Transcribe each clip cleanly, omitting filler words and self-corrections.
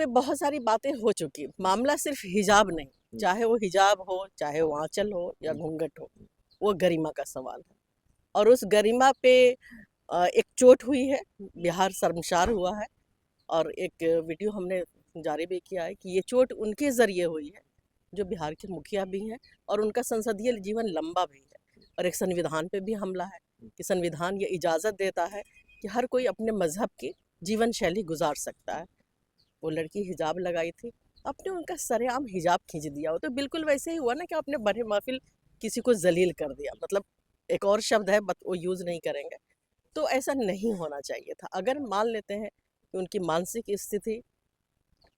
पे बहुत सारी बातें हो चुकी। मामला सिर्फ हिजाब नहीं, चाहे वो हिजाब हो, चाहे वो आंचल हो या घूंघट हो, वो गरिमा का सवाल है। और उस गरिमा पे एक चोट हुई है, बिहार शर्मसार हुआ है। और एक वीडियो हमने जारी भी किया है कि ये चोट उनके ज़रिए हुई है जो बिहार के मुखिया भी हैं और उनका संसदीय जीवन लंबा भी है। और एक संविधान पे भी हमला है कि संविधान ये इजाज़त देता है कि हर कोई अपने मज़हब की जीवन शैली गुजार सकता है। वो लड़की हिजाब लगाई थी, आपने उनका सरेआम हिजाब खींच दिया। वो तो बिल्कुल वैसे ही हुआ ना कि आपने बड़े महफिल किसी को जलील कर दिया। मतलब एक और शब्द है, बट वो यूज़ नहीं करेंगे। तो ऐसा नहीं होना चाहिए था। अगर मान लेते हैं कि उनकी मानसिक स्थिति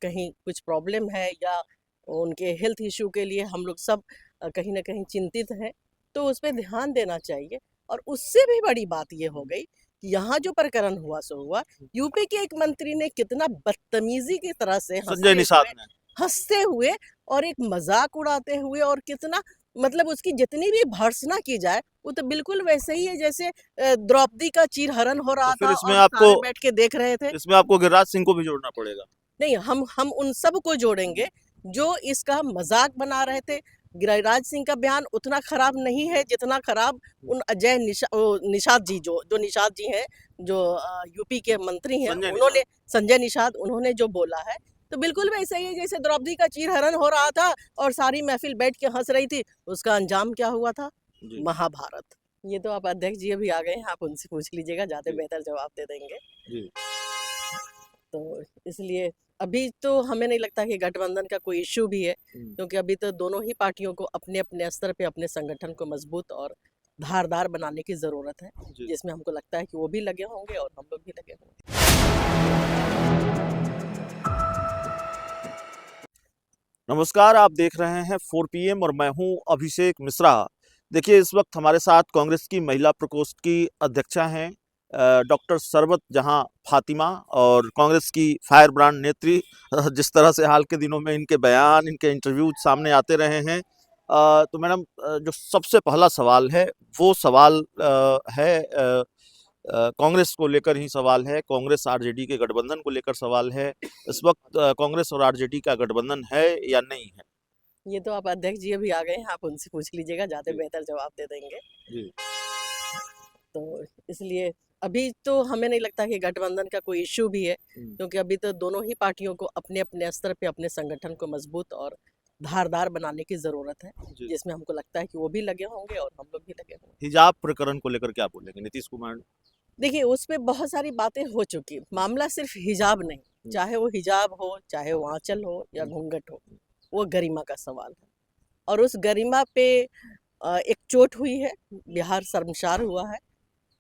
कहीं कुछ प्रॉब्लम है या उनके हेल्थ इशू के लिए हम लोग सब कहीं ना कहीं चिंतित हैं, तो उस पर ध्यान देना चाहिए। और उससे भी बड़ी बात ये हो गई कि यहाँ जो प्रकरण हुआ सो हुआ, यूपी के एक मंत्री ने कितना बदतमीजी की तरह से संजय निषाद ने हंसते हुए और एक मजाक उड़ाते हुए, और कितना मतलब उसकी जितनी भी भर्त्सना की जाए वो तो बिल्कुल वैसे ही है जैसे द्रौपदी का चीरहरण हो रहा तो फिर था इसमें और आपको सारे बैठ के देख रहे थे। गिरिराज सिंह को भी जोड़ना पड़ेगा। नहीं, हम उन सब को जोड़ेंगे जो इसका मजाक बना रहे थे। गिरिराज सिंह का बयान उतना खराब नहीं है जितना खराब उन निषाद जी, जो निषाद जी हैं, जो यूपी के मंत्री हैं, उन्होंने संजय निषाद, उन्होंने जो बोला है तो बिल्कुल वैसे ही है जैसे द्रौपदी का चीरहरण हो रहा था और सारी महफिल बैठ के हंस रही थी। उसका अंजाम क्या हुआ था? महाभारत। ये तो आप अध्यक्ष जी अभी आ गए हैं, आप उनसे पूछ लीजिएगा, ज्यादा बेहतर जवाब दे देंगे। तो इसलिए अभी तो हमें नहीं लगता कि गठबंधन का कोई इश्यू भी है, क्योंकि अभी तो दोनों ही पार्टियों को अपने अपने स्तर पे अपने संगठन को मजबूत और धारदार बनाने की जरूरत है, जिसमें हमको लगता है कि वो भी लगे होंगे और हम लोग भी लगे होंगे। नमस्कार, आप देख रहे हैं 4 PM और मैं हूं अभिषेक मिश्रा। देखिए, इस वक्त हमारे साथ कांग्रेस की महिला प्रकोष्ठ की अध्यक्षा हैं डॉक्टर सरबत जहां फातिमा, और कांग्रेस की फायर ब्रांड नेत्री। जिस तरह से हाल के दिनों में इनके बयान, इनके इंटरव्यू सामने आते रहे हैं, तो मैडम, जो सबसे पहला सवाल है वो सवाल है कांग्रेस को लेकर ही सवाल है, कांग्रेस आरजेडी के गठबंधन को लेकर सवाल है। इस वक्त कांग्रेस और आरजेडी का गठबंधन है या नहीं है? ये तो आप अध्यक्ष जी अभी आ गए हैं, आप उनसे पूछ लीजिएगा, ज्यादा बेहतर जवाब दे देंगे। तो इसलिए अभी तो हमें नहीं लगता कि गठबंधन का कोई इश्यू भी है, क्योंकि अभी तो दोनों ही पार्टियों को अपने अपने स्तर पे अपने संगठन को मजबूत और धारदार बनाने की जरूरत है, जिसमें हमको लगता है कि वो भी लगे होंगे और हम लोग भी लगे होंगे। हिजाब प्रकरण को लेकर क्या बोलेंगे नीतीश कुमार? देखिए, उस पे बहुत सारी बातें हो चुकी। मामला सिर्फ हिजाब नहीं, चाहे वो हिजाब हो, चाहे वो आंचल हो या घूंघट हो, वो गरिमा का सवाल है। और उस गरिमा पे एक चोट हुई है, बिहार शर्मसार हुआ है।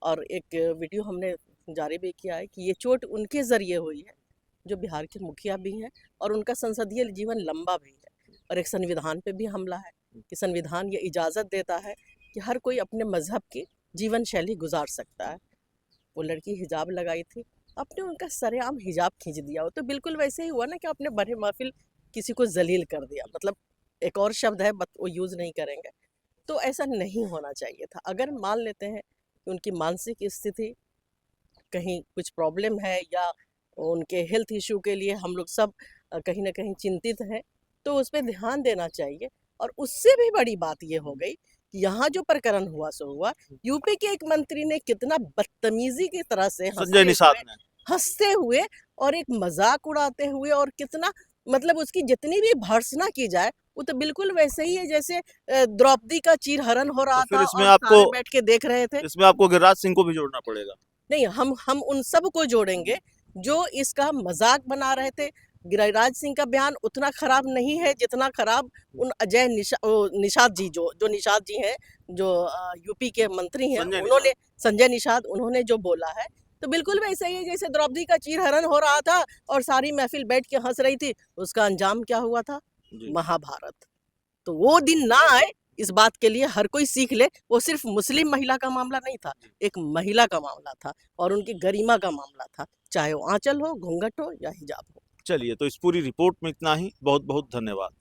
और एक वीडियो हमने जारी भी किया है कि ये चोट उनके ज़रिए हुई है जो बिहार के मुखिया भी हैं और उनका संसदीय जीवन लंबा भी है। और एक संविधान पे भी हमला है कि संविधान ये इजाज़त देता है कि हर कोई अपने मज़हब की जीवन शैली गुजार सकता है। वो लड़की हिजाब लगाई थी, आपने उनका सरेआम हिजाब खींच दिया। वो तो बिल्कुल वैसे ही हुआ ना कि आपने बड़े महफिल किसी को जलील कर दिया। मतलब एक और शब्द है, बट वो यूज़ नहीं करेंगे। तो ऐसा नहीं होना चाहिए था। अगर मान लेते हैं कि उनकी मानसिक स्थिति कहीं कुछ प्रॉब्लम है या उनके हेल्थ इशू के लिए हम लोग सब कहीं ना कहीं चिंतित हैं, तो उस पर ध्यान देना चाहिए। और उससे भी बड़ी बात ये हो गई कि यहाँ जो प्रकरण हुआ सो हुआ, यूपी के एक मंत्री ने कितना बदतमीजी की तरह से संजय निषाद ने हंसते हुए और एक मजाक उड़ाते हुए, और कितना मतलब उसकी जितनी भी भर्त्सना की जाए वो तो बिल्कुल वैसे ही है जैसे द्रौपदी का चीरहरण हो रहा तो था और सारे बैठ के देख रहे थे। इसमें आपको गिरिराज सिंह को भी जोड़ना पड़ेगा। नहीं, हम उन सब को जोड़ेंगे जो इसका मजाक बना रहे थे। गिरिराज सिंह का बयान उतना खराब नहीं है जितना खराब उन निषाद जी, जो निषाद जी हैं, जो यूपी के मंत्री हैं, उन्होंने संजय निषाद, उन्होंने जो बोला है तो बिल्कुल वैसे ही है जैसे द्रौपदी का चीरहरण हो रहा था और सारी महफिल बैठ के हंस रही थी। उसका अंजाम क्या हुआ था? महाभारत। तो वो दिन ना आए, इस बात के लिए हर कोई सीख ले। वो सिर्फ मुस्लिम महिला का मामला नहीं था, एक महिला का मामला था और उनकी गरिमा का मामला था, चाहे वो आंचल हो, घूंघट हो या हिजाब हो। चलिए, तो इस पूरी रिपोर्ट में इतना ही। बहुत बहुत धन्यवाद।